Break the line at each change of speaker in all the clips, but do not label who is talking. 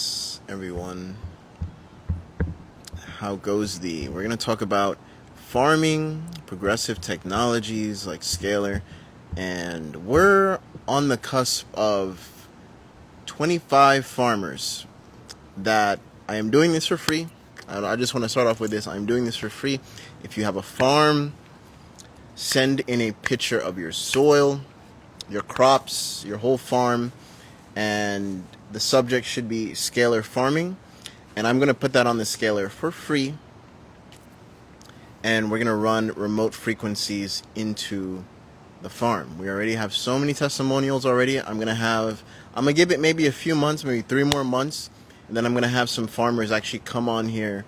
Greetings, everyone. How goes thee? We're going to talk about farming, progressive technologies like Scalar, and we're on the cusp of 25 farmers that I am doing this for free. I just want to start off with this. I'm doing this for free. If you have a farm, send in a picture of your soil, your crops, your whole farm, and the subject should be Scalar farming. And I'm going to put that on the Scalar for free. And we're going to run remote frequencies into the farm. We already have so many testimonials already. I'm going to give it maybe a few months, maybe 3 more months. And then I'm going to have some farmers actually come on here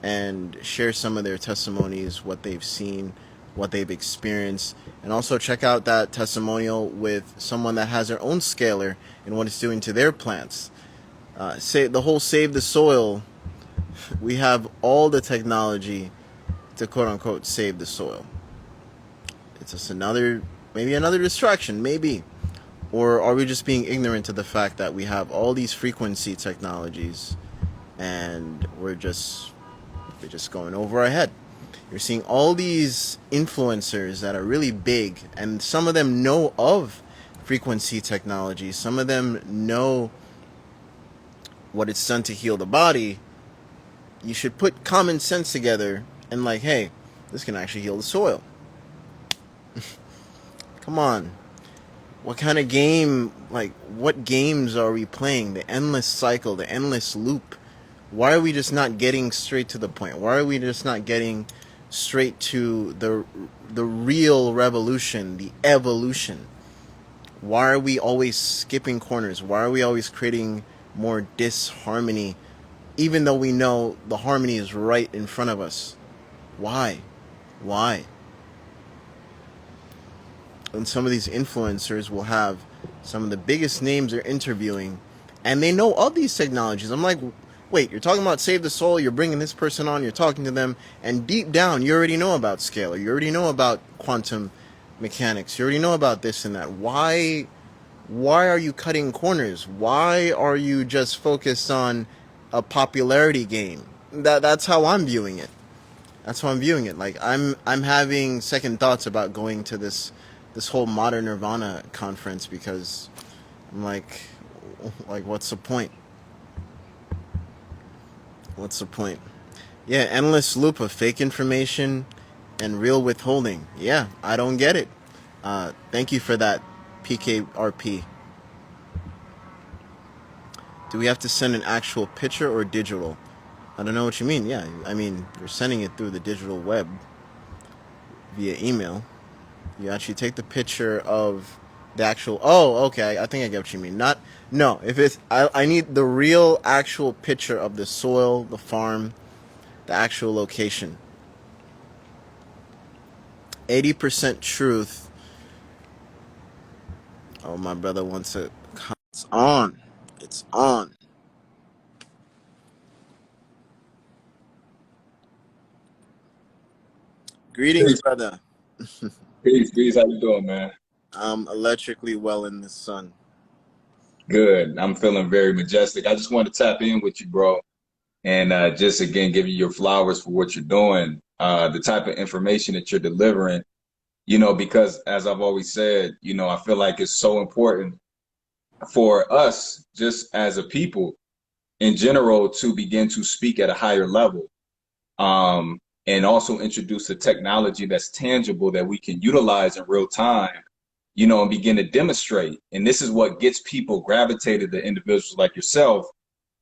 and share some of their testimonies, what they've seen, what they've experienced, and also check out that testimonial with someone that has their own Scalar and what it's doing to their plants. Say the whole save the soil. We have all the technology to quote unquote save the soil. It's just maybe another distraction, maybe. Or are we just being ignorant to the fact that we have all these frequency technologies and we're just going over our head? You're seeing all these influencers that are really big, and some of them know of frequency technology. Some of them know what it's done to heal the body. You should put common sense together and like, hey, this can actually heal the soil. Come on. What kind of game, what games are we playing? The endless cycle, the endless loop. Why are we just not getting straight to the point? Why are we just not getting straight to the real revolution, the evolution? Why are we always skipping corners? Why are we always creating more disharmony, even though we know the harmony is right in front of us? Why? And some of these influencers will have some of the biggest names they're interviewing, and they know of these technologies. I'm like, wait, you're talking about save the soul, you're bringing this person on, you're talking to them, and deep down, you already know about Scalar, you already know about quantum mechanics, you already know about this and that. Why are you cutting corners? Why are you just focused on a popularity game? That's how I'm viewing it. Like I'm having second thoughts about going to this whole Modern Nirvana conference because I'm like what's the point? What's the point? Yeah, endless loop of fake information and real withholding. Yeah, I don't get it. Thank you for that, PKRP. Do we have to send an actual picture or digital? I don't know what you mean. Yeah, I mean, you're sending it through the digital web via email. You actually take the picture of the actual... Oh, okay, I think I get what you mean. No, if it's... I need the real actual picture of the soil, the farm, the actual location. 80% truth. Oh, my brother wants it. It's on. It's on. Greetings,
Peace,
brother.
peace. How you doing, man?
I'm electrically well in the sun.
Good. I'm feeling very majestic. I just wanted to tap in with you, bro, and just again give you your flowers for what you're doing, the type of information that you're delivering. Because as I've always said, I feel like it's so important for us, just as a people in general, to begin to speak at a higher level, and also introduce a technology that's tangible that we can utilize in real time, and begin to demonstrate. And this is what gets people gravitated to individuals like yourself,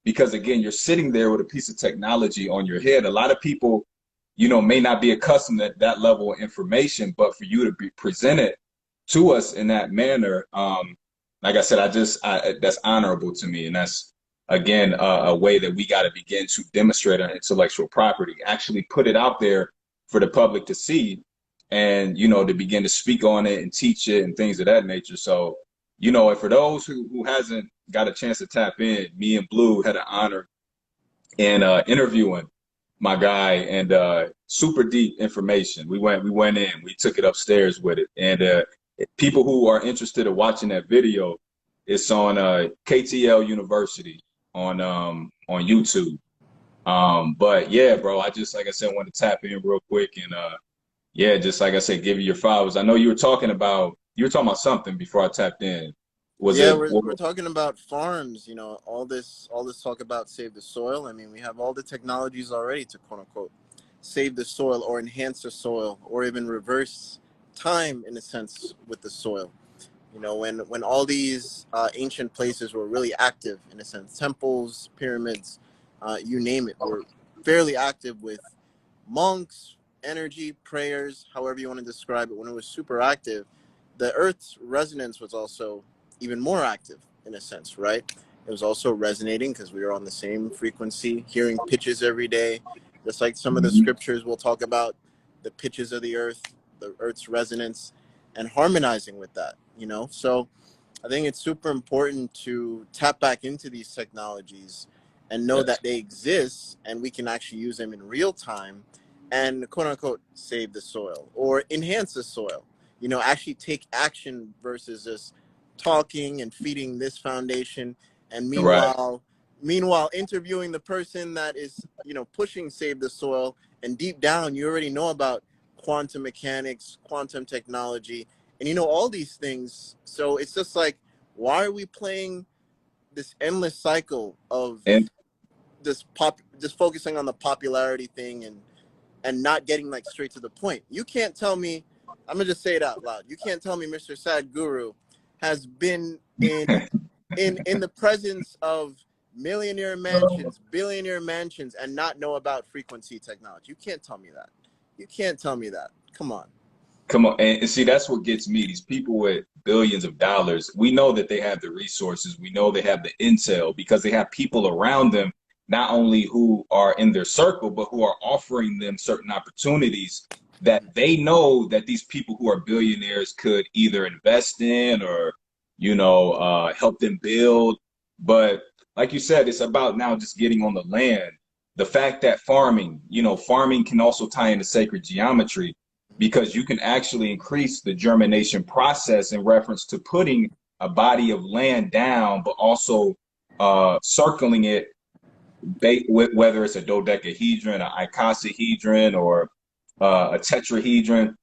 because again, you're sitting there with a piece of technology on your head. A lot of people, may not be accustomed to that level of information, but for you to be presented to us in that manner, like I said, that's honorable to me. And that's, again, a way that we got to begin to demonstrate our intellectual property, actually put it out there for the public to see, and to begin to speak on it and teach it and things of that nature. So and for those who hasn't got a chance to tap in, me and Blue had an honor in interviewing my guy, and super deep information. We went in, we took it upstairs with it, and people who are interested in watching that video, it's on KTL University. on YouTube. But yeah, bro, I just like I said, want to tap in real quick and yeah, just like I said, give you your flowers. I know you were talking about something before I tapped in. Was
Yeah,
it
we're talking about farms, you know, all this talk about save the soil. I mean, we have all the technologies already to quote unquote save the soil or enhance the soil or even reverse time in a sense with the soil. You know, when all these ancient places were really active in a sense, temples, pyramids, you name it, were fairly active with monks, energy, prayers, however you want to describe it. When it was super active, the Earth's resonance was also even more active in a sense, right? It was also resonating because we were on the same frequency, hearing pitches every day, just like some of the
Mhm.
scriptures will talk about the pitches of the Earth's resonance, and harmonizing with that, you know? So I think it's super important to tap back into these technologies and know
Yes.
that they exist and we can actually use them in real time and quote unquote save the soil or enhance the soil. You know, actually take action versus just talking and feeding this foundation and
Right.
meanwhile interviewing the person that is, you know, pushing save the soil, and deep down you already know about quantum mechanics, quantum technology, and you know all these things. So it's just like, why are we playing this endless cycle of
And
just focusing on the popularity thing and not getting like straight to the point? You can't tell me, I'm gonna just say it out loud, you can't tell me Mr. Sadhguru has been in the presence of millionaire mansions, billionaire mansions, and not know about frequency technology. You can't tell me that. You can't tell me that. Come on.
come on, and see, that's what gets me. These people with billions of dollars, we know that they have the resources, we know they have the intel because they have people around them, not only who are in their circle, but who are offering them certain opportunities that they know that these people who are billionaires could either invest in or, help them build. But like you said, it's about now just getting on the land. The fact that farming can also tie into sacred geometry because you can actually increase the germination process in reference to putting a body of land down, but also circling it, whether it's a dodecahedron, an icosahedron, or a tetrahedron.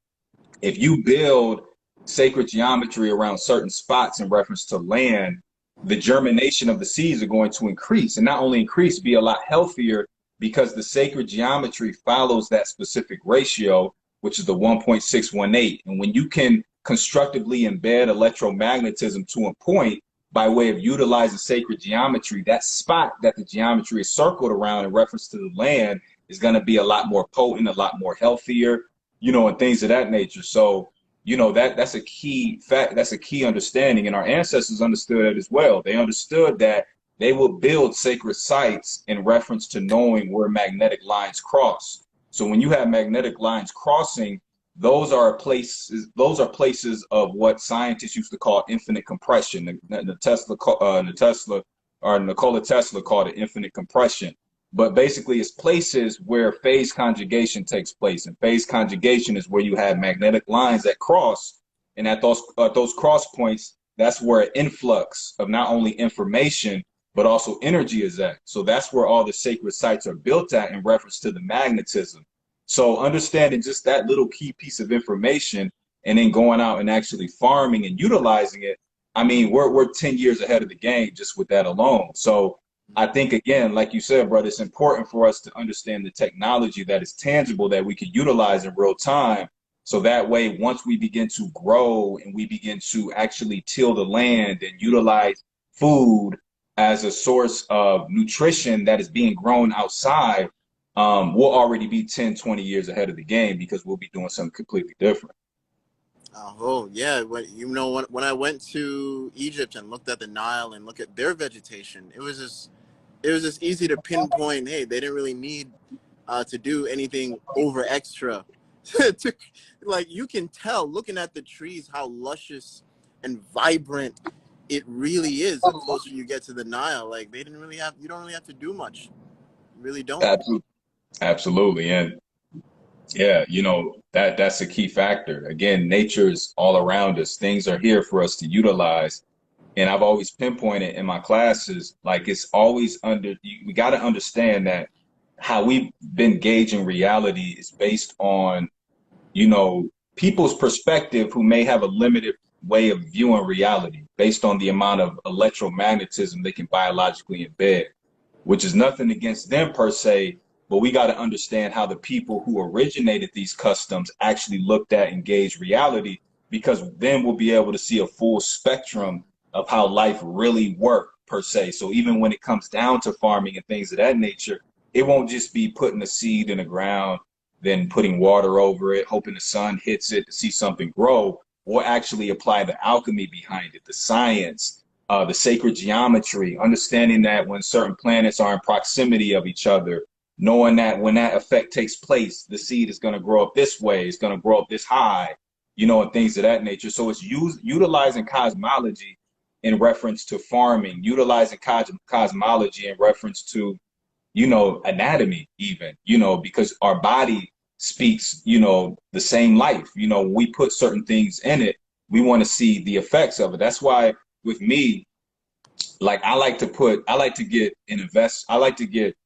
If you build sacred geometry around certain spots in reference to land, the germination of the seeds are going to increase, and not only increase, be a lot healthier because the sacred geometry follows that specific ratio, which is the 1.618. And when you can constructively embed electromagnetism to a point by way of utilizing sacred geometry, that spot that the geometry is circled around in reference to the land is going to be a lot more potent, a lot more healthier, and things of that nature. So, that's a key fact. That's a key understanding. And our ancestors understood it as well. They understood that they will build sacred sites in reference to knowing where magnetic lines cross. So when you have magnetic lines crossing, those are places of what scientists used to call infinite compression. Nikola Tesla called it infinite compression. But basically, it's places where phase conjugation takes place, and phase conjugation is where you have magnetic lines that cross, and at those cross points, that's where an influx of not only information but also energy is at. So that's where all the sacred sites are built at in reference to the magnetism. So understanding just that little key piece of information, and then going out and actually farming and utilizing it, I mean, we're 10 years ahead of the game just with that alone. So I think, again, like you said, brother, it's important for us to understand the technology that is tangible that we can utilize in real time. So that way, once we begin to grow and we begin to actually till the land and utilize food as a source of nutrition that is being grown outside, we'll already be 10, 20 years ahead of the game because we'll be doing something completely different.
Oh yeah, when I went to Egypt and looked at the Nile and look at their vegetation, it was just easy to pinpoint. Hey, they didn't really need to do anything over extra. to, like you can tell looking at the trees how luscious and vibrant it really is. The closer you get to the Nile, like they didn't really have. You don't really have to do much. You really don't.
Absolutely. Absolutely. And yeah, that's a key factor. Again, nature's all around us. Things are here for us to utilize. And I've always pinpointed in my classes, like it's always we got to understand that how we've been gauging reality is based on, people's perspective who may have a limited way of viewing reality based on the amount of electromagnetism they can biologically embed, which is nothing against them per se, but we got to understand how the people who originated these customs actually looked at and gauged reality, because then we'll be able to see a full spectrum of how life really worked per se. So even when it comes down to farming and things of that nature, it won't just be putting a seed in the ground, then putting water over it, hoping the sun hits it to see something grow. We'll actually apply the alchemy behind it, the science, the sacred geometry, understanding that when certain planets are in proximity of each other, knowing that when that effect takes place, the seed is going to grow up this way, it's going to grow up this high, and things of that nature. So it's utilizing cosmology in reference to farming, utilizing cosmology in reference to, anatomy even, because our body speaks, the same life. We put certain things in it, we want to see the effects of it. That's why with me, like I like to get I like to get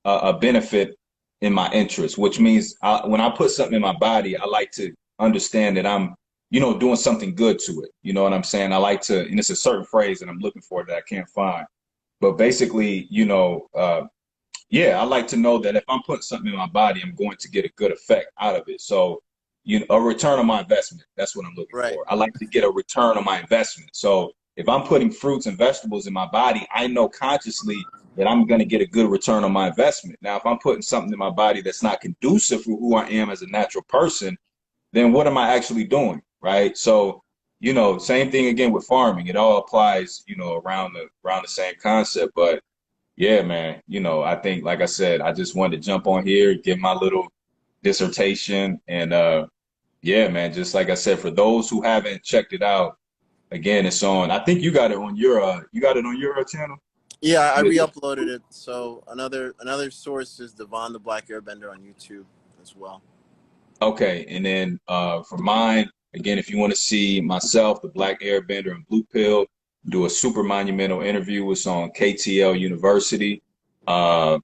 a benefit in my interest, which means when I put something in my body, I like to understand that I'm, doing something good to it. You know what I'm saying? I like to, and it's a certain phrase that I'm looking for that I can't find. But basically, yeah, I like to know that if I'm putting something in my body, I'm going to get a good effect out of it. So, a return on my investment. That's what I'm looking
Right.
for. I like to get a return on my investment. So if I'm putting fruits and vegetables in my body, I know consciously that I'm going to get a good return on my investment. Now, if I'm putting something in my body that's not conducive for who I am as a natural person, then what am I actually doing? Right. So, same thing again with farming. It all applies, around the same concept. But yeah, man, I think, like I said, I just wanted to jump on here, give my little dissertation. And yeah, man, just like I said, for those who haven't checked it out, again, it's on, I think you got it on your channel?
Yeah, I
Yeah.
re-uploaded it. So another source is Devon the Black Airbender on YouTube as well.
Okay. And then for mine, again, if you want to see myself, the Black Airbender and Blue Pill, do a super monumental interview. It's on KTL University. Uh,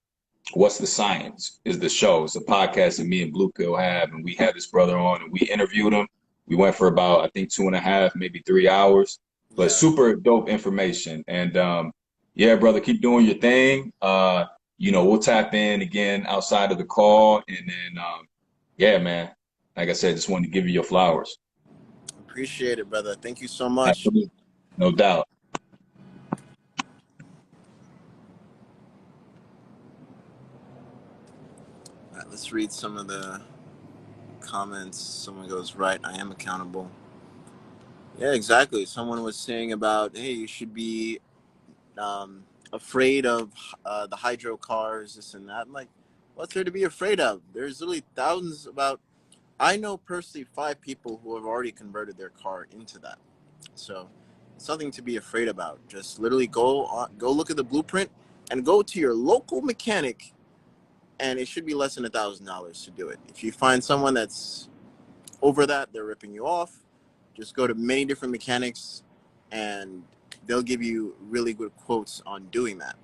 What's the Science is the show. It's a podcast that me and Blue Pill have, and we had this brother on and we interviewed him. We went for about, I think, 2.5, maybe 3 hours, but
Yeah,
super dope information. And yeah, brother, keep doing your thing. We'll tap in again outside of the call, and then yeah, man, like I said, just wanted to give you your flowers.
appreciate it, brother. Thank you so much.
Absolutely. No doubt.
All right, let's read some of the comments. Someone goes, right, I am accountable. Yeah, exactly. Someone was saying about, hey, you should be afraid of the hydro cars, this and that. I'm like, what's there to be afraid of? There's literally thousands about. I know personally 5 people who have already converted their car into that. So, something to be afraid about. Just literally go look at the blueprint, and go to your local mechanic, and it should be less than $1,000 to do it. If you find someone that's over that, they're ripping you off. Just go to many different mechanics, and they'll give you really good quotes on doing that.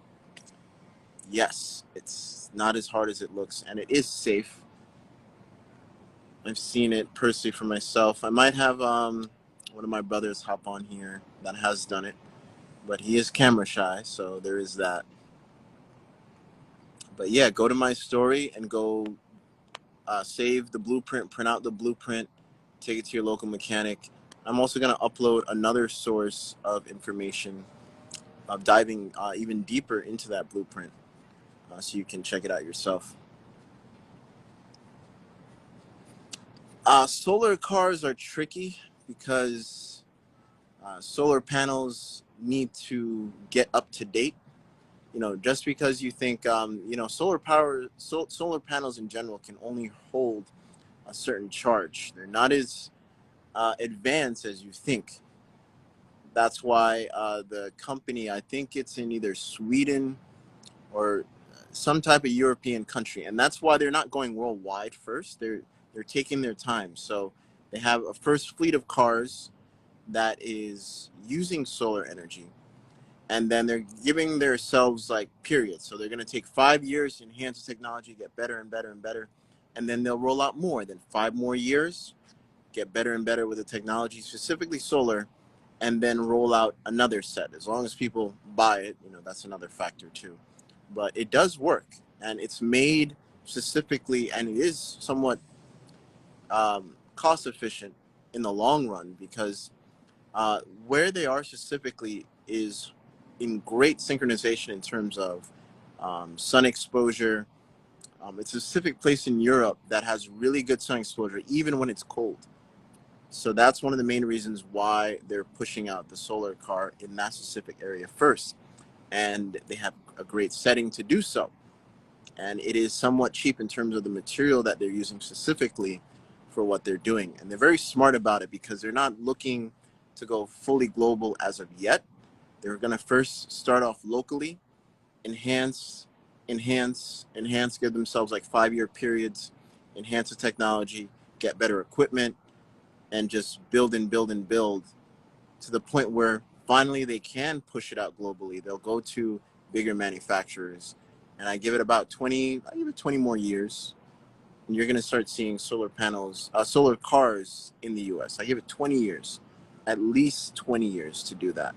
Yes, it's not as hard as it looks, and it is safe. I've seen it personally for myself. I might have one of my brothers hop on here that has done it, but he is camera shy, so there is that. But yeah, go to my story and go save the blueprint, print out the blueprint, take it to your local mechanic. I'm also going to upload another source of information of diving even deeper into that blueprint, so you can check it out yourself. Solar cars are tricky because solar panels need to get up to date. Just because you think, solar panels in general can only hold a certain charge. They're not as advanced as you think. That's why the company, I think it's in either Sweden or some type of European country, and that's why they're not going worldwide first. They're taking their time. So they have a first fleet of cars. that is using solar energy, and then they're giving themselves like periods. So they're going to take 5 years to enhance the technology, get better and better and better, and then they'll roll out more. Then 5 more years, get better and better with the technology, specifically solar, and then roll out another set. As long as people buy it, that's another factor too. But it does work, and it's made specifically, and it is somewhat cost efficient in the long run, because where they are specifically is in great synchronization in terms of sun exposure. It's a specific place in Europe that has really good sun exposure, even when it's cold. So that's one of the main reasons why they're pushing out the solar car in that specific area first. And they have a great setting to do so. And it is somewhat cheap in terms of the material that they're using specifically for what they're doing. And they're very smart about it, because they're not looking to go fully global as of yet. They're going to first start off locally, enhance, give themselves like 5 year periods, enhance the technology, get better equipment, and just build and build and build to the point where finally they can push it out globally. They'll go to bigger manufacturers, and I give it 20 more years, and you're going to start seeing solar cars in the US. I give it 20 years, at least 20 years to do that.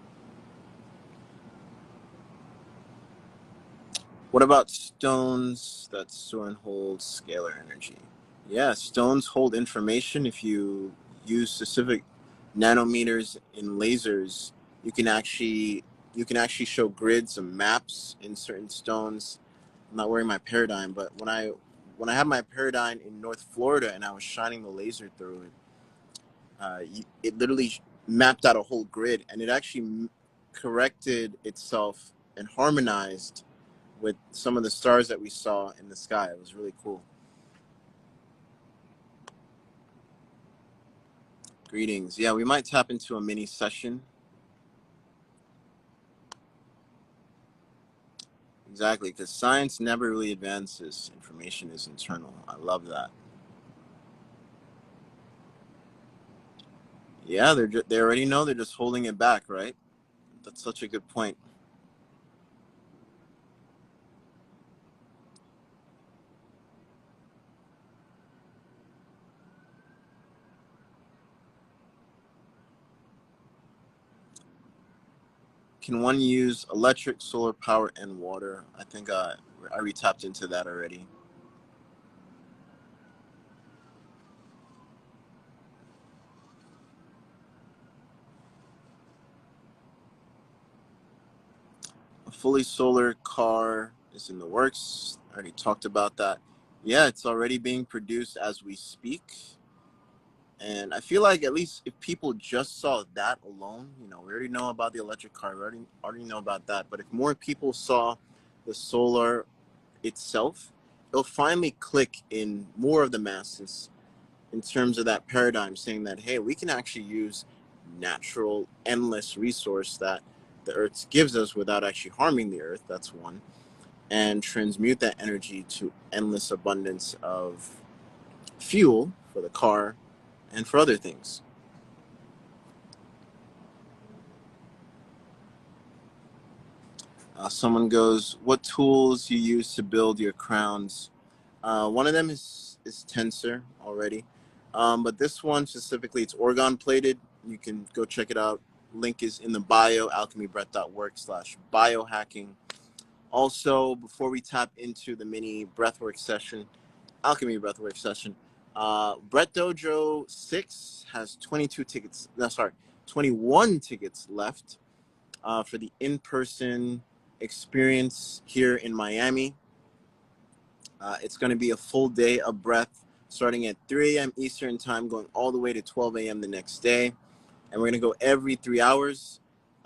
What about stones that store and hold scalar energy? Yeah, stones hold information. If you use specific nanometers in lasers, you can actually show grids and maps in certain stones. I'm not wearing my paradigm, but when I had my paradigm in North Florida and I was shining the laser through it, it literally mapped out a whole grid, and it actually corrected itself and harmonized with some of the stars that we saw in the sky. It was really cool. Greetings. Yeah, we might tap into a mini session. Exactly, because science never really advances. Information is internal. I love that. Yeah, they already know, they're just holding it back, right? That's such a good point. Can one use electric, solar power, and water? I think I re-tapped into that already. A fully solar car is in the works. I already talked about that. Yeah, it's already being produced as we speak. And I feel like at least if people just saw that alone, we already know about the electric car, we already know about that. But if more people saw the solar itself, it'll finally click in more of the masses in terms of that paradigm, saying that, hey, we can actually use natural, endless resource that the earth gives us without actually harming the earth. That's one. And transmute that energy to endless abundance of fuel for the car and for other things. Someone goes, what tools you use to build your crowns? One of them is Tensor already. But this one specifically, it's orgone plated. You can go check it out. Link is in the bio, alchemybreath.work/biohacking. Also, before we tap into the mini breathwork session, alchemy breathwork session, Brett Dojo 6 has 21 tickets left for the in-person experience here in Miami. It's going to be a full day of breath starting at 3 a.m. Eastern time, going all the way to 12 a.m. the next day. And we're going to go every 3 hours.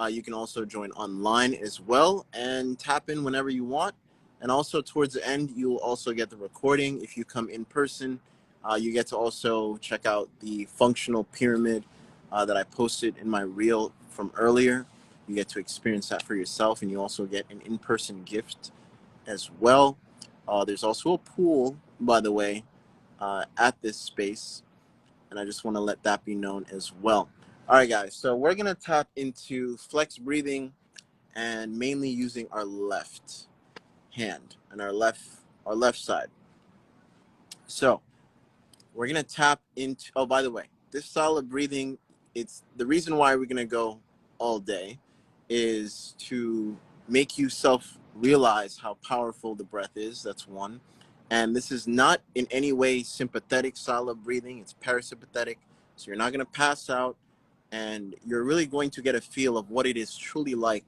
You can also join online as well and tap in whenever you want. And also towards the end, you'll also get the recording. If you come in person, you get to also check out the functional pyramid that I posted in my reel from earlier. You get to experience that for yourself, and you also get an in-person gift as well. There's also a pool, by the way, at this space, and I just want to let that be known as well. All right, guys. So we're gonna tap into flex breathing and mainly using our left hand and our left side. So we're gonna tap into. Oh, by the way, this style of breathing, it's the reason why we're gonna go all day, is to make you self realize how powerful the breath is. That's one. And this is not in any way sympathetic style of breathing. It's parasympathetic. So you're not gonna pass out, and you're really going to get a feel of what it is truly like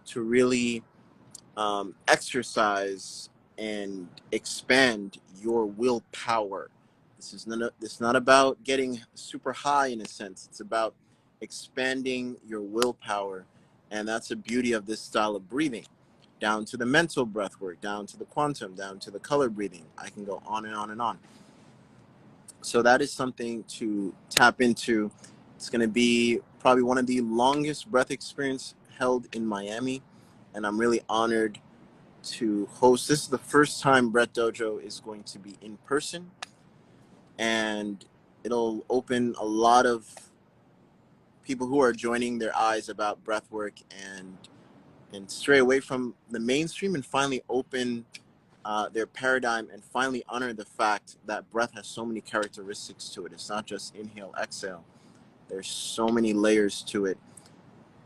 to really exercise and expand your willpower. This is not about getting super high in a sense. It's about expanding your willpower, and that's the beauty of this style of breathing. Down to the mental breath work, down to the quantum, down to the color breathing. I can go on and on and on. So that is something to tap into. It's going to be probably one of the longest breath experience held in Miami, and I'm really honored to host. This is the first time Brett Dojo is going to be in person, and it'll open a lot of people who are joining their eyes about breathwork and stray away from the mainstream and finally open their paradigm and finally honor the fact that breath has so many characteristics to it. It's not just inhale, exhale. There's so many layers to it.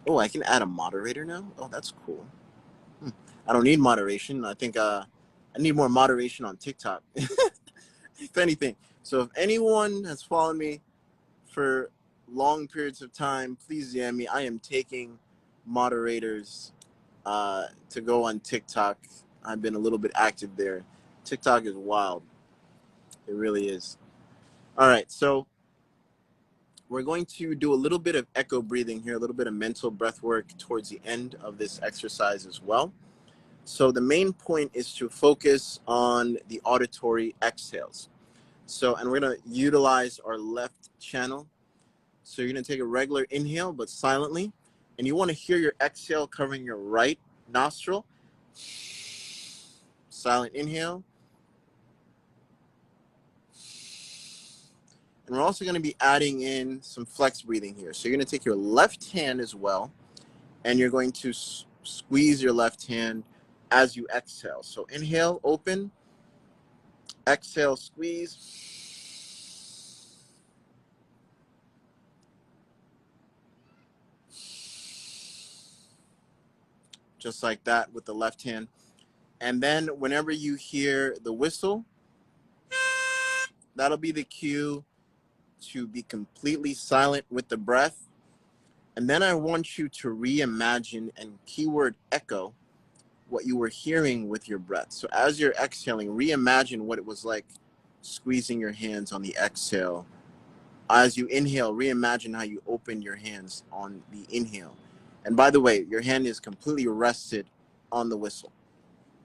Oh, I can add a moderator now? Oh, that's cool. I don't need moderation. I think I need more moderation on TikTok, if anything. So if anyone has followed me for long periods of time, please DM me. I am taking moderators to go on TikTok. I've been a little bit active there. TikTok is wild. It really is. All right, so we're going to do a little bit of echo breathing here, a little bit of mental breath work towards the end of this exercise as well. So the main point is to focus on the auditory exhales. So, and we're going to utilize our left channel. So you're going to take a regular inhale, but silently. And you want to hear your exhale covering your right nostril. Silent inhale. And we're also going to be adding in some flex breathing here. So you're going to take your left hand as well, and you're going to squeeze your left hand as you exhale. So inhale, open. Exhale, squeeze. Just like that with the left hand. And then whenever you hear the whistle, that'll be the cue to be completely silent with the breath. And then I want you to reimagine and keyword echo what you were hearing with your breath. So as you're exhaling, reimagine what it was like squeezing your hands on the exhale. As you inhale, reimagine how you open your hands on the inhale. And by the way, your hand is completely rested on the whistle.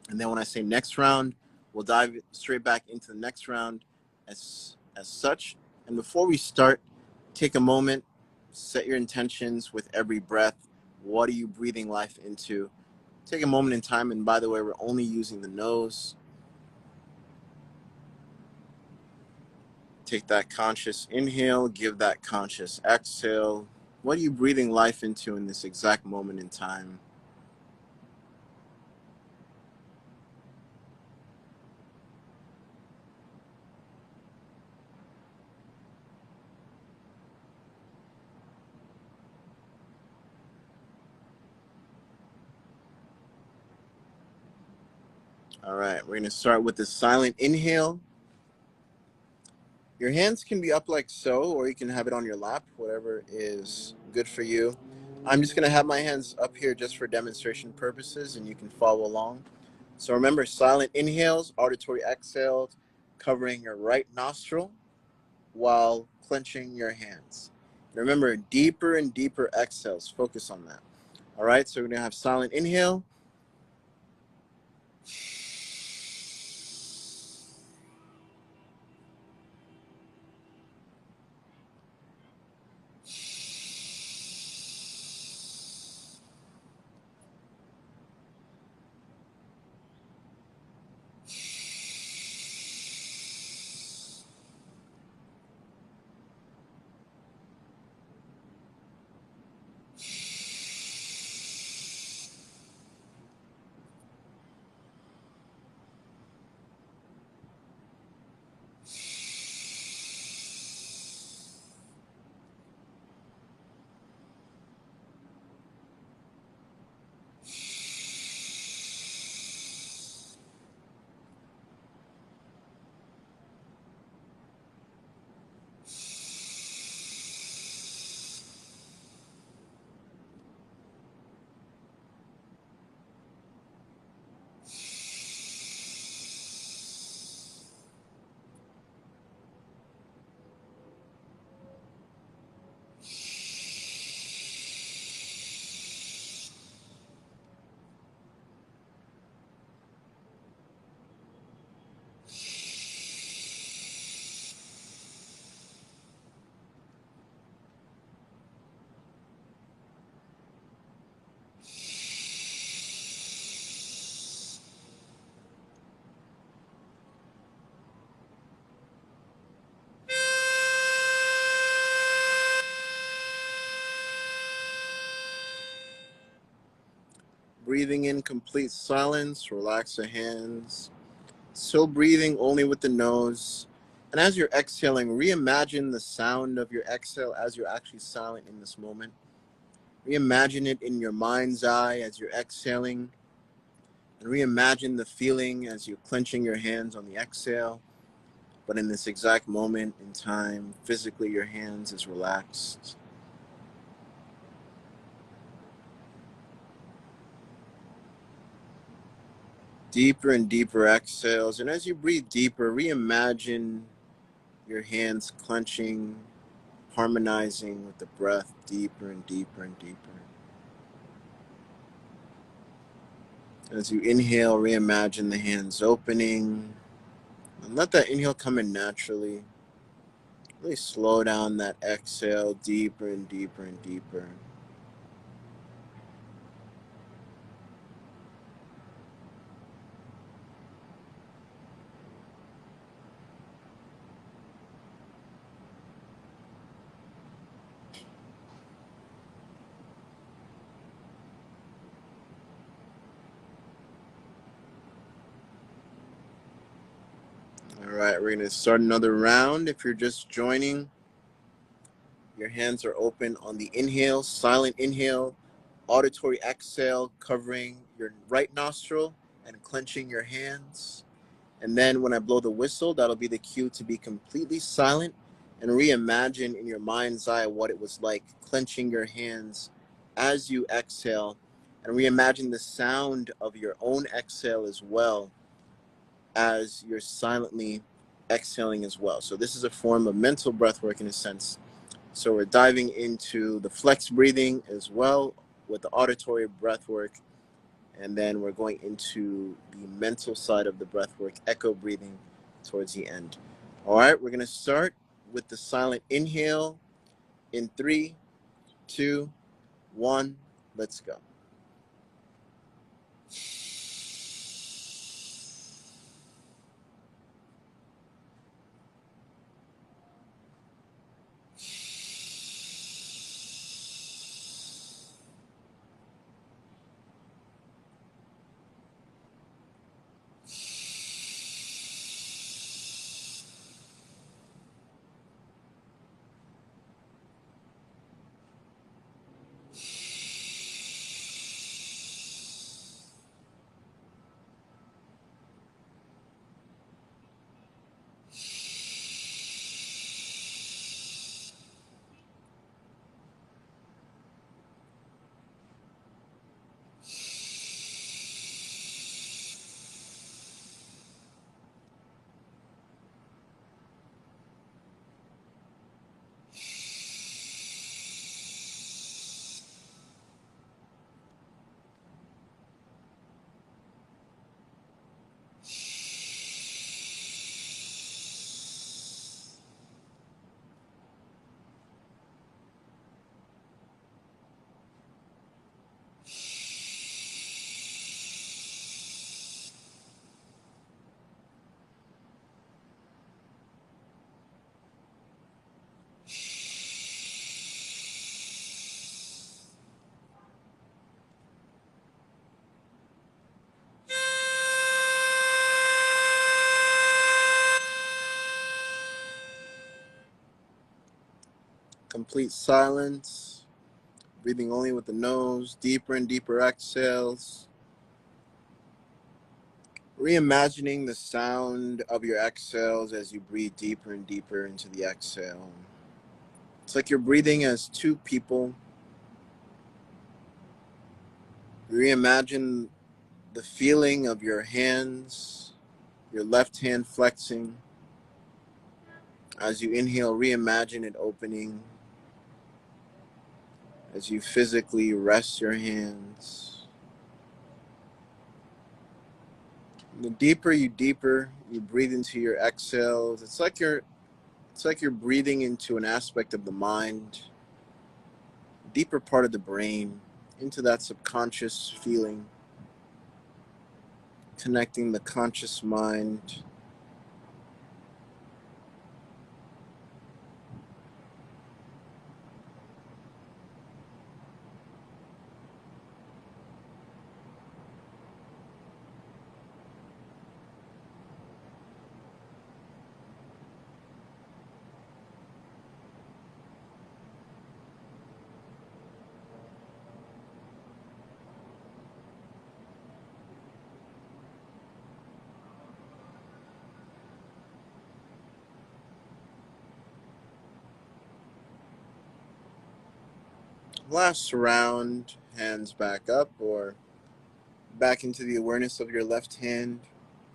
And then when I say next round, we'll dive straight back into the next round as such. And before we start, take a moment, set your intentions with every breath. What are you breathing life into? Take a moment in time. And by the way, we're only using the nose. Take that conscious inhale, give that conscious exhale. What are you breathing life into in this exact moment in time? All right, we're going to start with the silent inhale. Your hands can be up like so, or you can have it on your lap, whatever is good for you. I'm just going to have my hands up here just for demonstration purposes, and you can follow along. So remember, silent inhales, auditory exhales, covering your right nostril while clenching your hands. Remember, deeper and deeper exhales. Focus on that. All right, so we're going to have silent inhale. breathing in complete silence, relax the hands. Still breathing only with the nose. And as you're exhaling, reimagine the sound of your exhale as you're actually silent in this moment. Reimagine it in your mind's eye as you're exhaling. And reimagine the feeling as you're clenching your hands on the exhale. But in this exact moment in time, physically your hands is relaxed. Deeper and deeper exhales. And as you breathe deeper, reimagine your hands clenching, harmonizing with the breath deeper and deeper and deeper. As you inhale, reimagine the hands opening. And let that inhale come in naturally. Really slow down that exhale deeper and deeper and deeper. All right, we're going to start another round. If you're just joining, your hands are open on the inhale, silent inhale, auditory exhale, covering your right nostril and clenching your hands. And then when I blow the whistle, that'll be the cue to be completely silent and reimagine in your mind's eye what it was like clenching your hands as you exhale, and reimagine the sound of your own exhale as well as you're silently exhaling as well. So this is a form of mental breath work in a sense. So we're diving into the flex breathing as well with the auditory breath work. And then we're going into the mental side of the breath work, echo breathing, towards the end. All right, we're going to start with the silent inhale in 3, 2, 1. Let's go. Complete silence, breathing only with the nose, deeper and deeper exhales. Reimagining the sound of your exhales as you breathe deeper and deeper into the exhale. It's like you're breathing as two people. Reimagine the feeling of your hands, your left hand flexing. As you inhale, reimagine it opening. As you physically rest your hands. And the deeper you breathe into your exhales. It's like you're breathing into an aspect of the mind, deeper part of the brain, into that subconscious feeling, connecting the conscious mind. Last round, hands back up or back into the awareness of your left hand.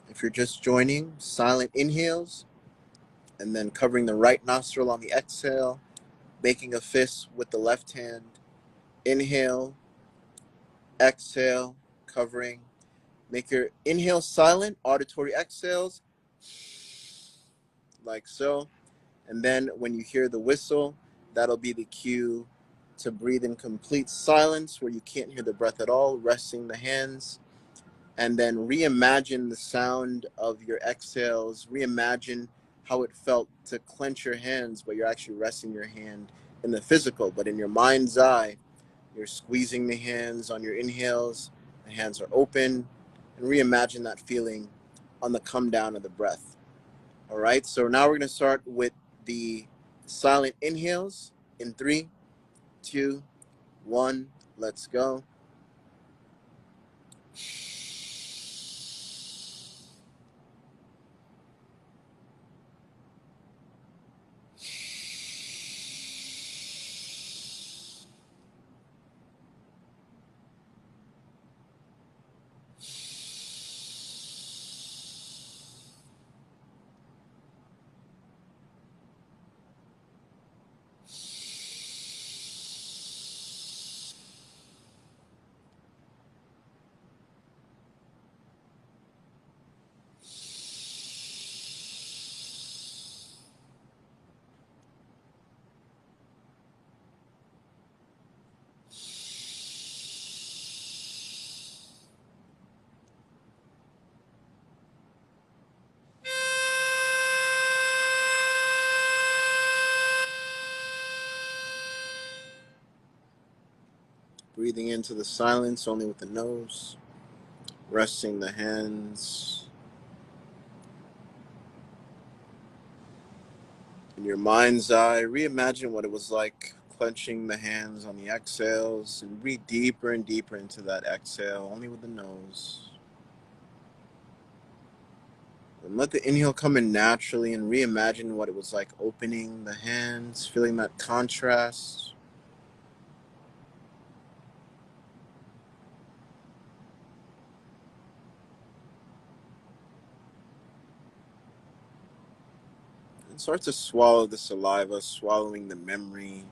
If you're just joining, silent inhales, and then covering the right nostril on the exhale, making a fist with the left hand. Inhale, exhale, covering. Make your inhale silent, auditory exhales, like so. And then when you hear the whistle, that'll be the cue to breathe in complete silence where you can't hear the breath at all, resting the hands. And then reimagine the sound of your exhales. Reimagine how it felt to clench your hands, but you're actually resting your hand in the physical. But in your mind's eye, you're squeezing the hands on your inhales. The hands are open. And reimagine that feeling on the come down of the breath. All right, so now we're going to start with the silent inhales in 3, 2, 1. Let's go. Breathing into the silence only with the nose, resting the hands. In your mind's eye, reimagine what it was like clenching the hands on the exhales and breathe deeper and deeper into that exhale only with the nose. And let the inhale come in naturally and reimagine what it was like opening the hands, feeling that contrast. And start to swallow the saliva, swallowing the memory,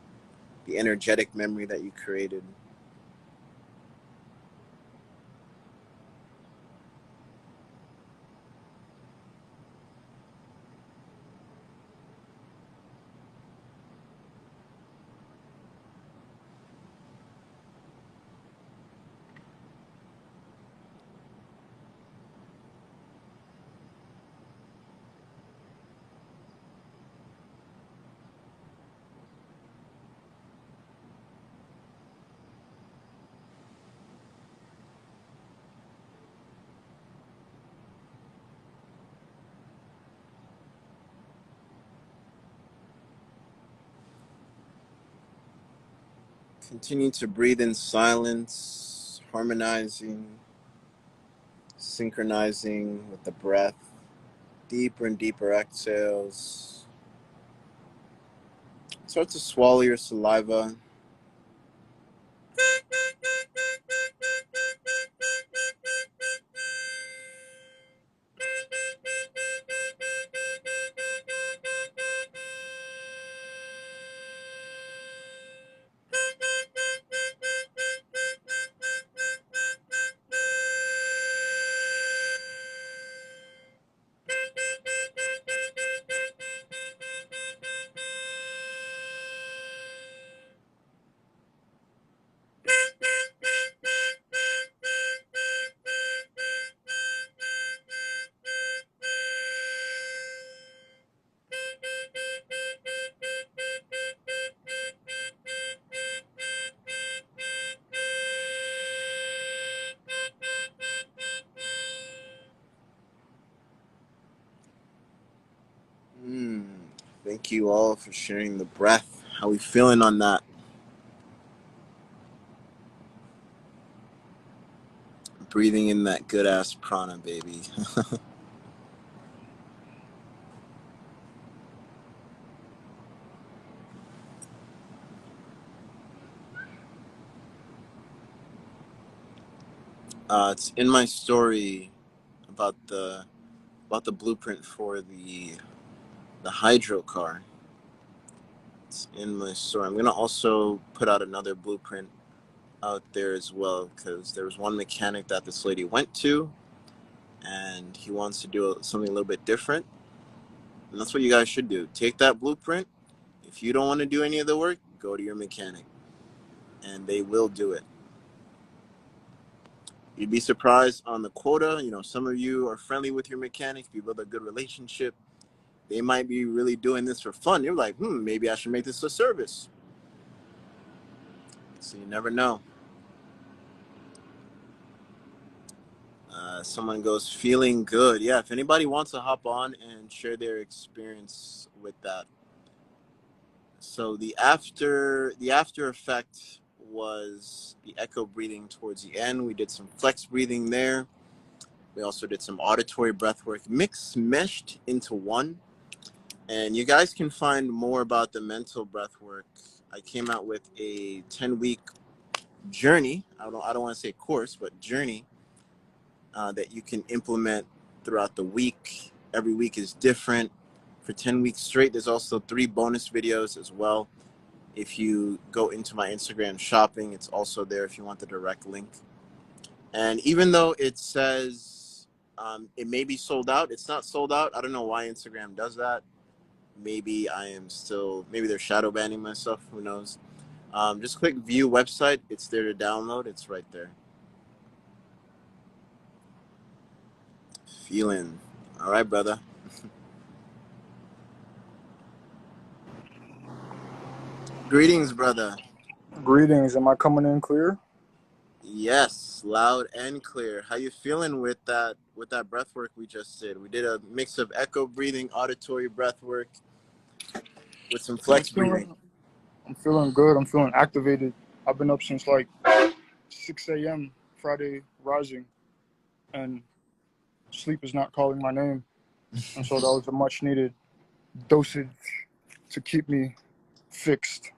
the energetic memory that you created. Continue to breathe in silence, harmonizing, synchronizing with the breath. Deeper and deeper exhales. Start to swallow your saliva. Thank you all for sharing the breath. How we feeling on that? Breathing in that good ass prana, baby. It's in my story about the blueprint for the hydro car. It's in my story. I'm gonna also put out another blueprint out there as well, because there was one mechanic that this lady went to, and he wants to do something a little bit different. And that's what you guys should do. Take that blueprint. If you don't want to do any of the work, go to your mechanic, and they will do it. You'd be surprised on the quota. Some of you are friendly with your mechanic. If you build a good relationship, they might be really doing this for fun. You're like, maybe I should make this a service. So you never know. Someone goes, feeling good. Yeah, if anybody wants to hop on and share their experience with that. So the after effect was the echo breathing towards the end. We did some flex breathing there. We also did some auditory breath work, meshed into one. And you guys can find more about the mental breath work. I came out with a 10-week journey. I don't want to say course, but journey that you can implement throughout the week. Every week is different. For 10 weeks straight, there's also 3 bonus videos as well. If you go into my Instagram shopping, it's also there if you want the direct link. And even though it says it may be sold out, it's not sold out. I don't know why Instagram does that. Maybe they're shadow banning my stuff. Who knows? Just click view website. It's there to download. It's right there. Feeling. All right, brother. Greetings, brother.
Greetings. Am I coming in clear?
Yes, loud and clear. How you feeling with that breath work we just did? We did a mix of echo breathing, auditory breath work with some
I'm
flex breathing.
feeling I'm feeling good. I'm feeling activated. I've been up since like 6 a.m. Friday rising, and sleep is not calling my name. And so that was a much needed dosage to keep me fixed.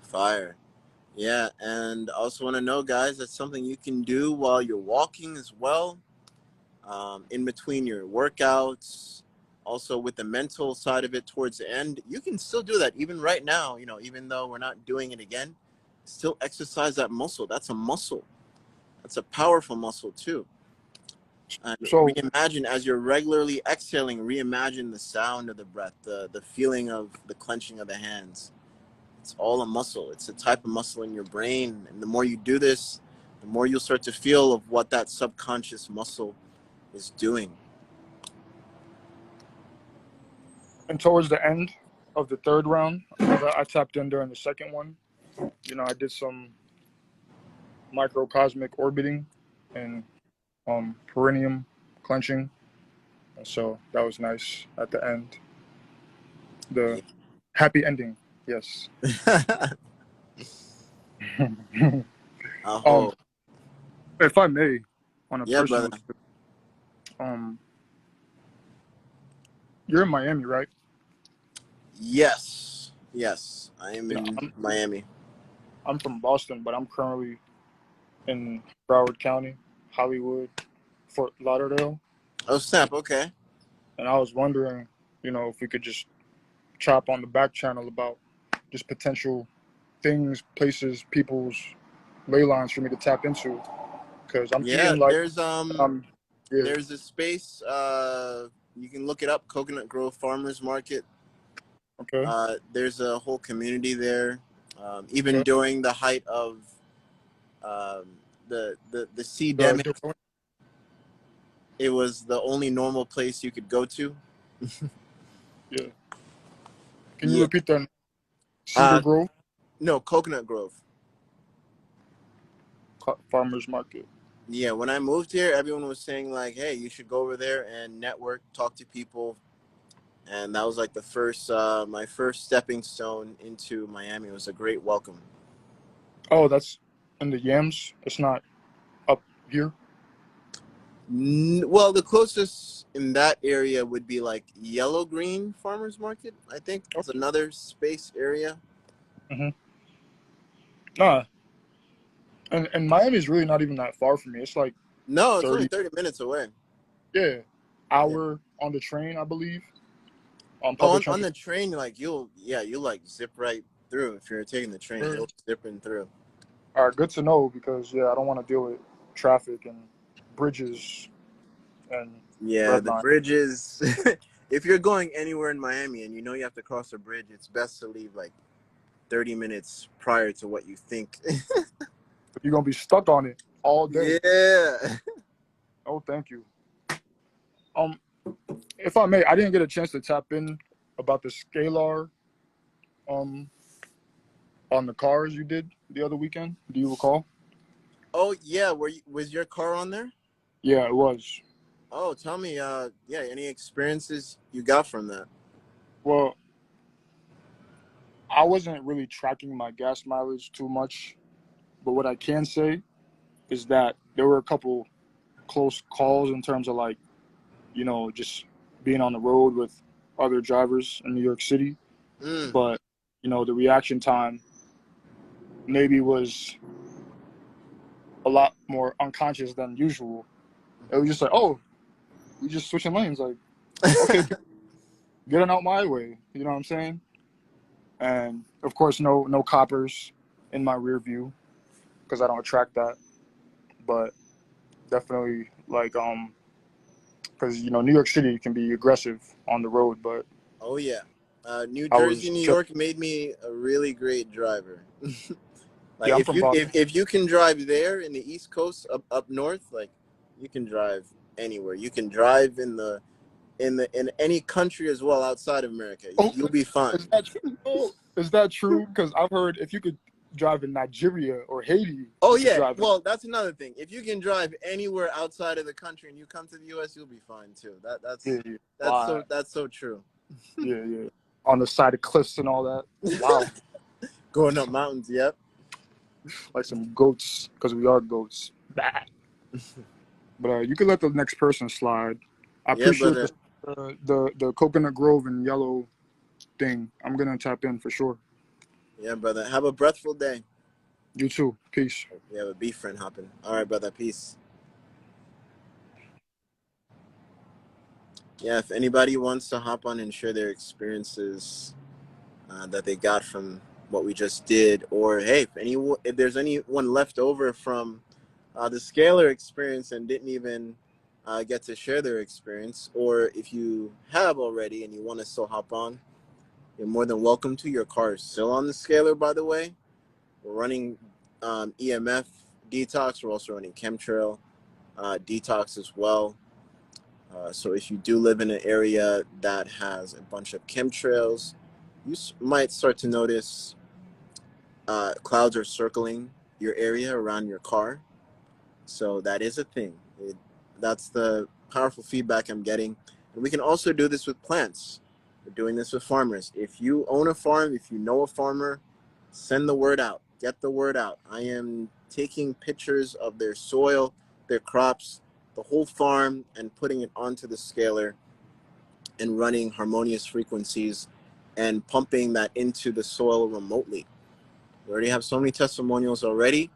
Fire. Yeah, and I also want to know, guys, that's something you can do while you're walking as well, in between your workouts. Also, with the mental side of it towards the end, you can still do that even right now. Even though we're not doing it again, still exercise that muscle. That's a muscle. That's a powerful muscle too. And
So
reimagine as you're regularly exhaling. Reimagine the sound of the breath, the feeling of the clenching of the hands. It's all a muscle. It's a type of muscle in your brain. And the more you do this, the more you'll start to feel of what that subconscious muscle is doing.
and towards the end of the third round, I tapped in during the second one. I did some microcosmic orbiting and perineum clenching. And so that was nice at the end. The happy ending, yes.
Aho.
If I may, on a
Yeah, brother.
personal tip, you're in Miami, right?
Yes. Yes. I am
Yeah,
in Miami.
I'm from Boston, but I'm currently in Broward County, Hollywood, Fort Lauderdale.
Oh, snap. Okay.
And I was wondering, if we could just chop on the back channel about just potential things, places, people's ley lines for me to tap into. Because I'm
Yeah,
feeling like, yeah,
there's a space, you can look it up, Coconut Grove Farmers Market.
okay,
There's a whole community there. Even
okay.
during the height of um, the C-demic, it was the only normal place you could go to.
Yeah. Can you
Yeah.
repeat that? Cedar
Uh,
Grove
no, Coconut Grove.
Farmers Market.
Yeah, when I moved here, everyone was saying like, "Hey, you should go over there and network, talk to people." And that was like my first stepping stone into Miami. It was a great welcome.
Oh, that's in the Yams. It's not up here.
Well, the closest in that area would be like Yellow Green Farmers Market. I think it's another space area.
Mm-hmm. Nah, And Miami is really not even that far from me. It's like
No, it's only
30,
30 minutes away.
yeah,
Yeah.
hour on the train, I believe. On
Oh,
public
on
transportation.
the train, like you'll like zip right through if you're taking the train. You'll zip in through.
All right, good to know because yeah, I don't want to deal with traffic and bridges and
Yeah,
red
the
line.
bridges. If you're going anywhere in Miami and you know you have to cross a bridge, it's best to leave like 30 minutes prior to what you think.
You're gonna be stuck on it all day.
Yeah.
Oh, thank you. Um, if I may, I didn't get a chance to tap in about the Scalar um on the cars you did the other weekend. Do you recall?
Oh yeah, was your car on there?
Yeah, it was.
Oh, tell me, yeah, any experiences you got from that?
Well, I wasn't really tracking my gas mileage too much, but what I can say is that there were a couple close calls in terms of like, just being on the road with other drivers in New York City.
Mm.
But, the reaction time maybe was a lot more unconscious than usual. It was just like, oh, we just switching lanes. Like, okay, getting out my way. You know what I'm saying? And of course, no coppers in my rear view because I don't attract that. But definitely like because New York City can be aggressive on the road, but
Oh yeah, New
I was
Jersey, New
chill.
York made me a really great driver. Like
Yeah, I'm from Boston.
if you can drive there in the East Coast up north, like you can drive anywhere. You can drive in any country as well outside of America.
Oh,
You'll be fine.
is that true? Oh, is that true? Because I've heard if you could drive in Nigeria or Haiti,
Oh
you could
yeah,
drive in.
well that's another thing. If you can drive anywhere outside of the country and you come to the U.S., you'll be fine too.
Yeah, yeah. Wow.
That's so true.
Yeah, yeah. On the side of cliffs and all that. Wow.
Going up mountains, yep.
Like some goats, because we are goats. Bah. But you could let the next person slide. I
Yeah,
appreciate
brother.
the Coconut Grove and yellow thing. I'm gonna tap in for sure.
Yeah, brother. Have a breathful day.
You too. Peace.
We have a beef friend hopping. All right, brother. Peace. Yeah, if anybody wants to hop on and share their experiences that they got from what we just did, or hey, if there's anyone left over from the Scalar experience and didn't even get to share their experience, or if you have already and you want to still hop on, you're more than welcome to. Your car is still on the Scalar, by the way. We're running EMF detox. We're also running chemtrail detox as well. So if you do live in an area that has a bunch of chemtrails, you might start to notice clouds are circling your area around your car. So that is a thing. That's the powerful feedback I'm getting. And we can also do this with plants. We're doing this with farmers. If you own a farm, if you know a farmer, send the word out. Get the word out. I am taking pictures of their soil, their crops, the whole farm, and putting it onto the scaler and running harmonious frequencies and pumping that into the soil remotely. We already have so many testimonials already.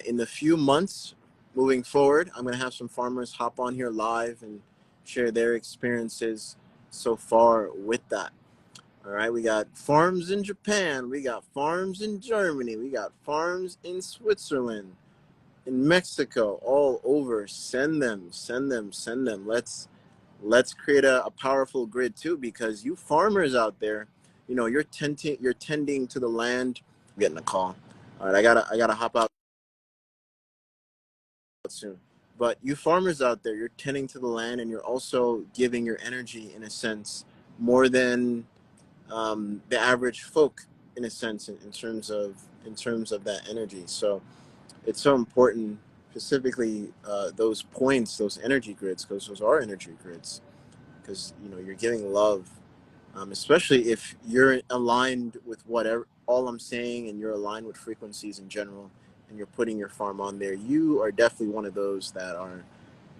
In the few months moving forward, I'm going to have some farmers hop on here live and share their experiences so far with that. All right, we got farms in Japan, we got farms in Germany, we got farms in Switzerland, in Mexico, all over. Send them, send them, send them. Let's create a powerful grid too, because you farmers out there, you're tending to the land. I'm getting a call. All right, I gotta hop out soon. But you farmers out there, you're tending to the land, and you're also giving your energy, in a sense, more than the average folk, in a sense, in terms of that energy. So it's so important, specifically those points, those energy grids, because those are energy grids. Because you're giving love, especially if you're aligned with whatever all I'm saying, and you're aligned with frequencies in general, and you're putting your farm on there. You are definitely one of those that are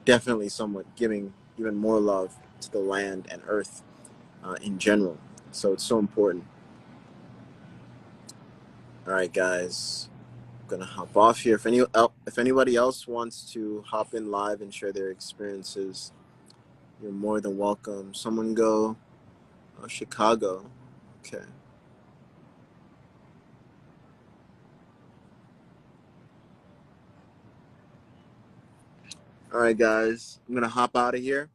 definitely somewhat giving even more love to the land and earth in general. So it's so important. All right, guys. gonna hop off here. If anybody else wants to hop in live and share their experiences, you're more than welcome. Someone go, Chicago. Okay. All right, guys. I'm gonna hop out of here.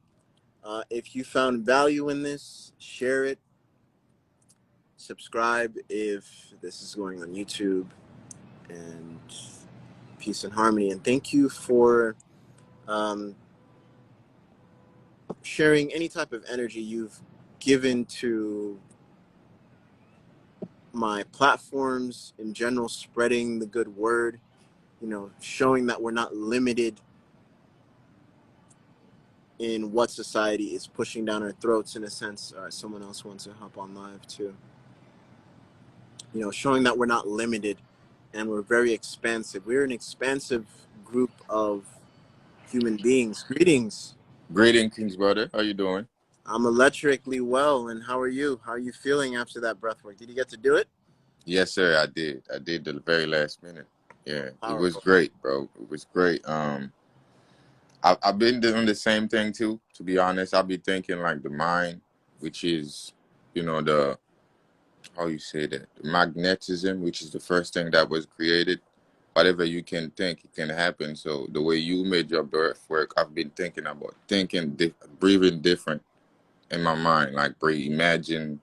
If you found value in this, share it. Subscribe if this is going on YouTube. And peace and harmony. And thank you for sharing any type of energy you've given to my platforms in general, spreading the good word, showing that we're not limited in what society is pushing down our throats, in a sense. All right, someone else wants to hop on live too. Showing that we're not limited and we're very expansive. We're an expansive group of human beings. Greetings.
Greetings, brother. How you doing?
I'm electrically well, and how are you? How are you feeling after that breath work? Did you get to do it?
Yes, sir. I did. I did the very last minute. Yeah, it was
Powerful.
great, bro. It was great. I've been doing the same thing too. To be honest, I'll be thinking like the mind, which is, the how you say that, the magnetism, which is the first thing that was created. Whatever you can think, it can happen. So the way you made your breath work, I've been thinking about breathing different in my mind, like imagine.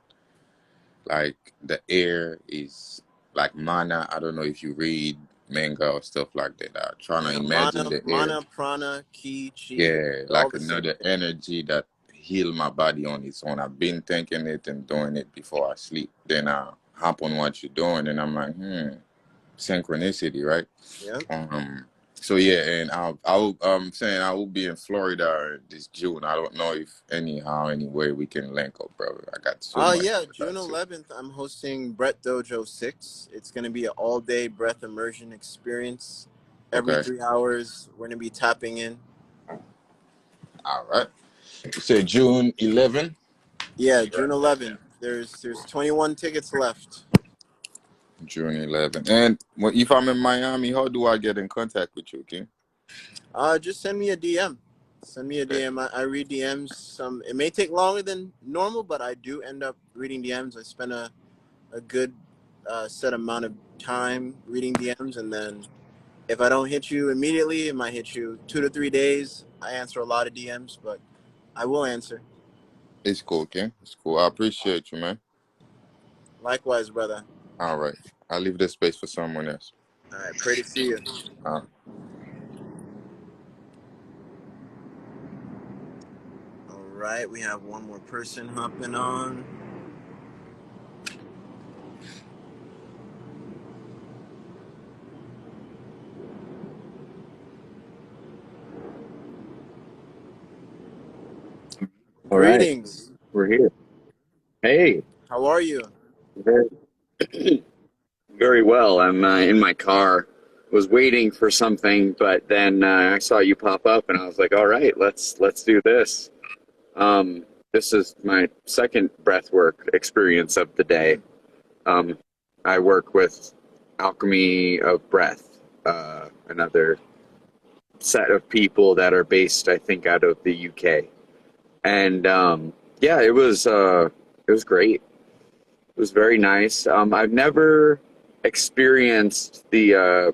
Like the air is like mana. I don't know if you read manga or stuff like that. I'm trying to
Yeah,
imagine the air.
mana, prana, ki, chi,
Yeah,
all
like
the same
another
thing.
energy that heal my body on its own. I've been thinking it and doing it before I sleep. Then I hop on what you're doing and I'm like, synchronicity, right?
Yeah.
Um, so yeah, and I'll saying I will be in Florida this June. I don't know if any way we can link up, brother. I got so much
Yeah,
for
June
that too.
11th, I'm hosting Brett Dojo 6. It's going to be an all-day breath immersion experience. Every
Okay.
3 hours, we're going to be tapping in.
All right. You said June 11th?
Yeah,
Let me
June
write that
11th.
down.
There's 21 tickets left.
June 11th. And if I'm in Miami, how do I get in contact with you, King?
Just send me a DM. Send me a
Okay.
DM. I read DMs. It may take longer than normal, but I do end up reading DMs. I spend a good set amount of time reading DMs, and then if I don't hit you immediately, it might hit you 2 to 3 days. I answer a lot of DMs, but I will answer.
It's cool, King. It's cool. I appreciate you, man.
Likewise, brother.
All right. I'll leave this space for someone else.
All right, pray to see you.
Uh,
All right, we have one more person hopping on.
All right,
Greetings.
we're here. Hey,
How are you?
very, very well. I'm in my car. Was waiting for something, but then I saw you pop up, and I was like, "All right, let's do this." This is my second breathwork experience of the day. Um, I work with Alchemy of Breath, another set of people that are based, I think, out of the UK, and yeah, it was great. It was very nice. I've never experienced the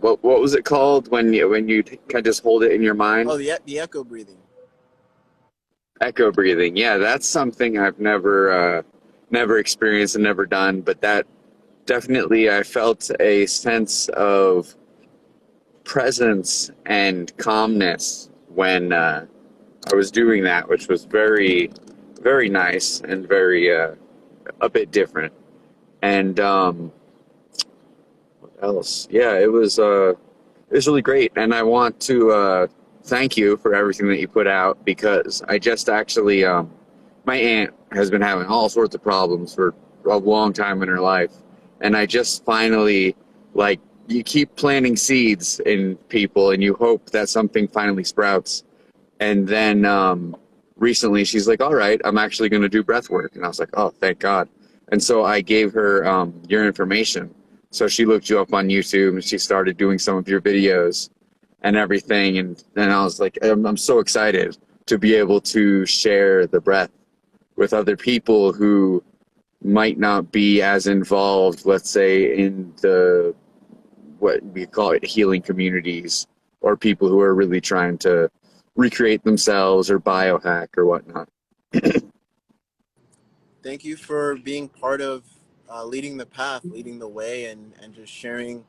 what was it called when you kind of just hold it in your
Oh,
mind?
the echo breathing.
Echo breathing. Yeah, that's something I've never experienced and never done. But that definitely I felt a sense of presence and calmness when I was doing that, which was very nice and very a bit different. And what else? Yeah, it was really great, and I want to thank you for everything that you put out because I just actually my aunt has been having all sorts of problems for a long time in her life, and I just finally like you keep planting seeds in people and you hope that something finally sprouts, and then recently she's like, all right, I'm actually going to do breath work, and I was like, oh, thank God. And so I gave her your information So she looked you up on YouTube and she started doing some of your videos and everything. And then I was like, I'm so excited to be able to share the breath with other people who might not be as involved, let's say, in the what we call it healing communities, or people who are really trying to recreate themselves or biohack or whatnot.
Thank you for being part of leading the path, leading the way, and just sharing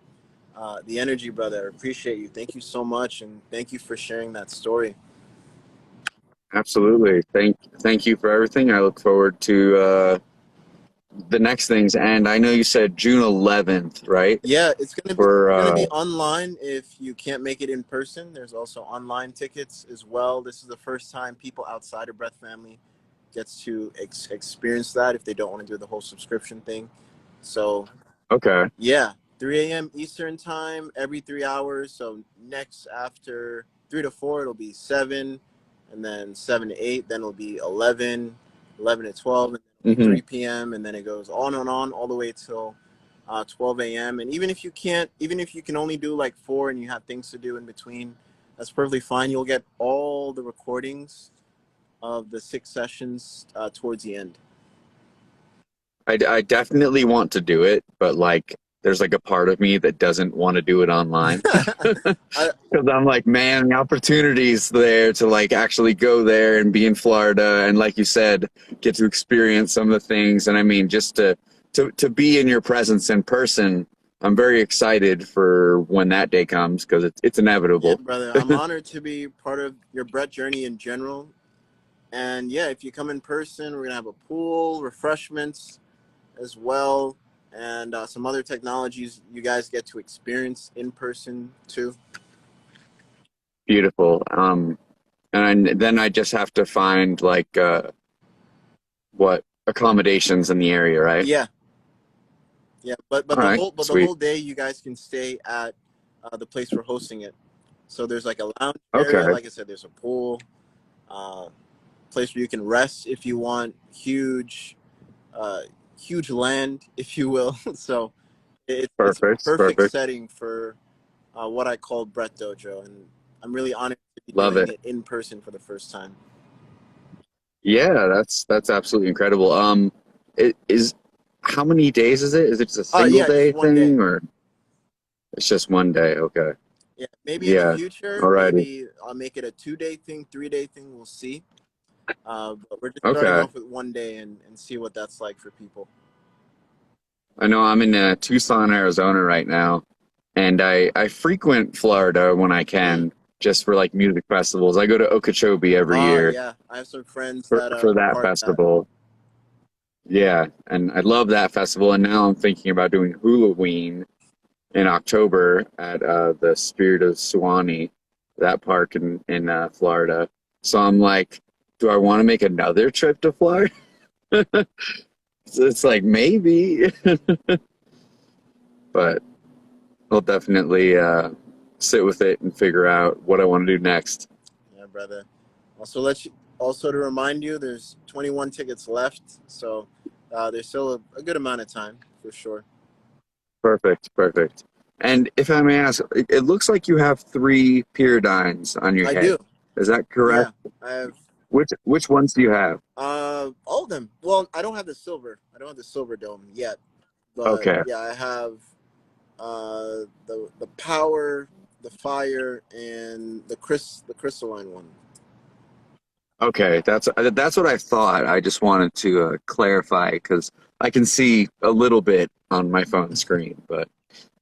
the energy, brother. I appreciate you. Thank you so much, and thank you for sharing that story.
Absolutely. Thank you for everything. I look forward to the next things. And I know you said June 11th, right?
Yeah, it's gonna be
For
online if you can't make it in person. There's also online tickets as well. This is the first time people outside of Breath Family gets to experience that if they don't want to do the whole subscription thing. So
okay.
yeah, 3 a.m. Eastern time every 3 hours. So next after 3 to 4, it'll be 7, and then 7 to 8. Then it'll be 11, 11 to 12, and then
Mm-hmm.
3 p.m. And then it goes on and on all the way till 12 a.m. And even if you can only do like 4 and you have things to do in between, that's perfectly fine. You'll get all the recordings of the 6 sessions towards the end.
I definitely want to do it, but like there's like a part of me that doesn't want to do it online. Because I'm like, man, the opportunities there to like actually go there and be in Florida and like you said, get to experience some of the things. And I mean, just to be in your presence in person, I'm very excited for when that day comes because it's inevitable.
Yeah, brother, I'm honored to be part of your Brett journey in general. And yeah, if you come in person, we're gonna have a pool, refreshments as well, and some other technologies you guys get to experience in person too.
Beautiful. And then I just have to find like what accommodations in the area, right?
Yeah, yeah, but
All right,
the
sweet.
whole day you guys can stay at the place we're hosting it. So there's like a lounge
Okay.
area, like I said, there's a pool, uh, place where you can rest if you want, uh, huge land, if you will. So it's a perfect
Perfect.
setting for what I call Brett Dojo, and I'm really honored to be
Love
doing
it.
it in person for the first time.
Yeah, that's absolutely incredible. It is how many days is it? Is it just a single
Yeah, just
day
one day.
thing or it's just one day? Okay.
Yeah, maybe in the
Yeah.
future,
Alrighty.
maybe I'll make it a 2 day thing, 3 day thing. We'll see. But we're just starting
Okay.
off with one day and see what that's like for people.
I know I'm in Tucson, Arizona right now, and I frequent Florida when I can, just for like music festivals. I go to Okeechobee every year
Yeah, I have some friends
for
that
for
are
that
part of that.
festival. Yeah, and I love that festival. And now I'm thinking about doing Halloween in October at the Spirit of Suwannee, that park in Florida. So I'm like, do I want to make another trip to Florida? So it's like maybe, but I'll definitely sit with it and figure out what I want to do next.
Yeah, brother. Also to remind you, there's 21 tickets left, so there's still a good amount of time for sure.
Perfect. And if I may ask, it looks like you have 3 pyridines on your
I
head.
do.
Is that correct?
Yeah, I have
Which ones do you have?
all of them. Well, I don't have the silver. I don't have the silver dome yet, but
Okay.
yeah, I have the power, the fire, and the crystalline one.
Okay, that's what I thought. I just wanted to clarify because I can see a little bit on my phone screen, but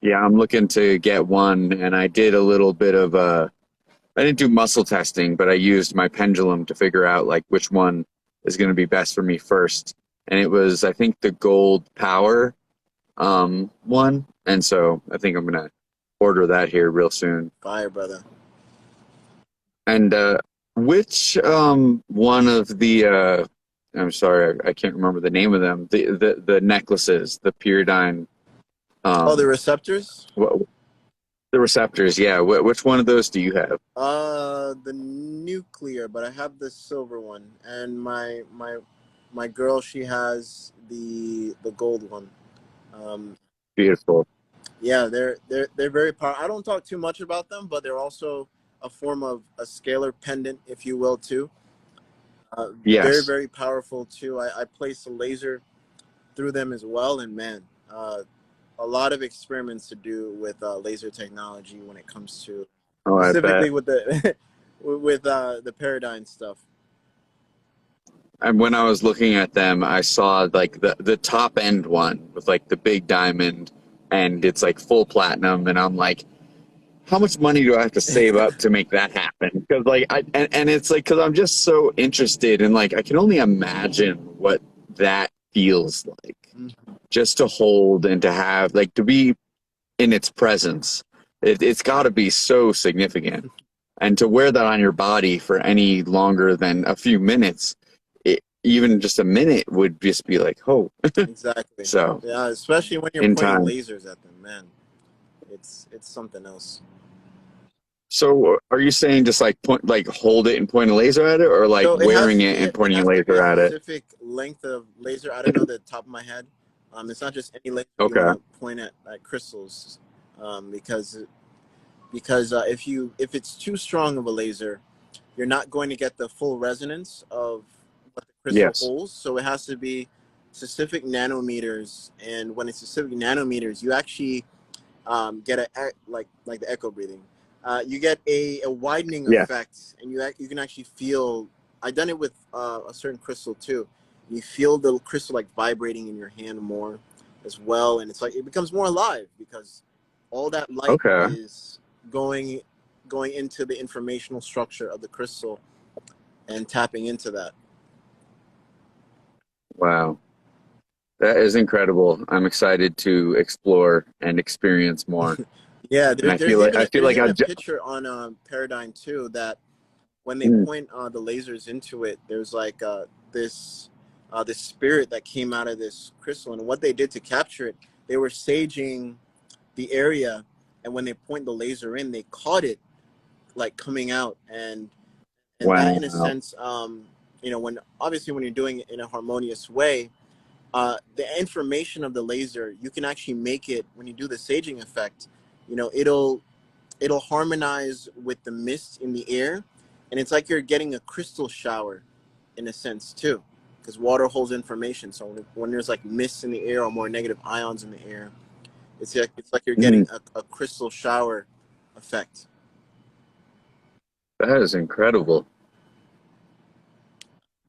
yeah, I'm looking to get one, and I did a little bit of I didn't do muscle testing, but I used my pendulum to figure out like which one is going to be best for me first, and it was I think the gold power one, and so I think I'm gonna order that here real soon.
Fire, brother.
And which one of the I'm sorry, I can't remember the name of them. The necklaces, the pyridine.
Oh, the
Um,
receptors.
what, the receptors. Yeah. Which one of those do you have?
The nuclear, but I have the silver one, and my girl, she has the gold one. Um,
Beautiful.
Yeah, they're very powerful. I don't talk too much about them, but they're also a form of a scalar pendant, if you will, too. Very,
Yes.
very powerful too. I place a laser through them as well, and man, uh, a lot of experiments to do with laser technology when it comes to
Oh, I bet.
specifically with the with the paradigm stuff.
And when I was looking at them, I saw like the top end one with like the big diamond, and it's like full platinum, and I'm like, how much money do I have to save up to make that happen? Because like and it's like because I'm just so interested in like I can only imagine what that feels like just to hold and to have like to be in its presence. It's got to be so significant, and to wear that on your body for any longer than a few minutes, even just a minute would just be like, oh.
Exactly.
So
Yeah, especially when you're
in
pointing
time.
lasers at them, man. It's something else.
So are you saying just like point, like hold it and point a laser at it, or like
So
wearing it and
it
pointing a
has to be a
laser at it?
specific length of laser. I don't know the top of my head. It's not just any laser you want
Okay.
to point at crystals, because if it's too strong of a laser, you're not going to get the full resonance of what the crystal
Yes.
holds. So it has to be specific nanometers, and when it's specific nanometers, you actually get like the echo breathing. You get a widening
Yes.
effect, and you can actually feel. I done it with a certain crystal too. You feel the crystal like vibrating in your hand more, as well, and it's like it becomes more alive because all that light
Okay.
is going going into the informational structure of the crystal and tapping into that.
Wow. That is incredible. I'm excited to explore and experience more.
Yeah,
And I feel
there's
like
even
I
a picture on Paradigm too that when they
mm,
point the lasers into it, there's like this this spirit that came out of this crystal, and what they did to capture it, they were saging the area, and when they point the laser in, they caught it like coming out, and that in a
wow.
sense, when obviously when you're doing it in a harmonious way, the information of the laser, you can actually make it when you do the saging effect. It'll harmonize with the mist in the air, and it's like you're getting a crystal shower in a sense too, because water holds information. So when there's like mist in the air or more negative ions in the air, it's like you're
Mm,
getting a crystal shower effect.
that is incredible.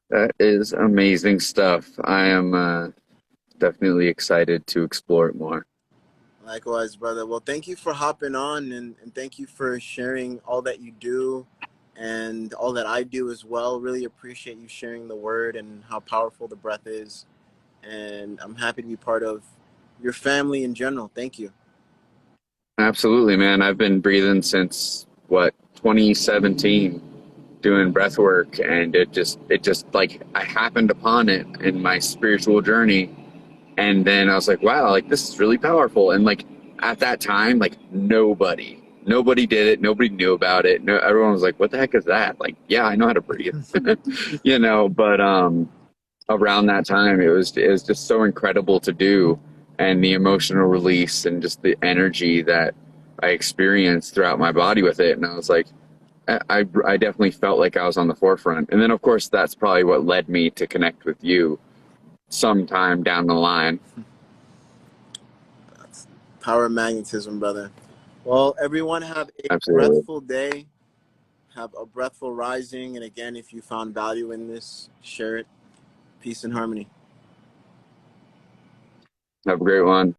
That is amazing stuff. I am definitely excited to explore it more.
Likewise, brother. Well, thank you for hopping on, and thank you for sharing all that you do and all that I do as well. Really appreciate you sharing the word and how powerful the breath is. And I'm happy to be part of your family in general. Thank you.
Absolutely, man. I've been breathing since what 2017, doing breath work, and it just like I happened upon it in my spiritual journey, and then I was like, wow, like this is really powerful. And like at that time, like nobody did it, nobody knew about it. No, everyone was like, what the heck is that? Like, yeah, I know how to breathe, but around that time it was just so incredible to do, and the emotional release and just the energy that I experienced throughout my body with it. And I was like, I definitely felt like I was on the forefront. And then of course that's probably what led me to connect with you sometime down the line.
That's power of magnetism, brother. Well, everyone have a
Absolutely.
breathful day. Have a breathful rising. And again, if you found value in this, share it. Peace and harmony.
Have a great one.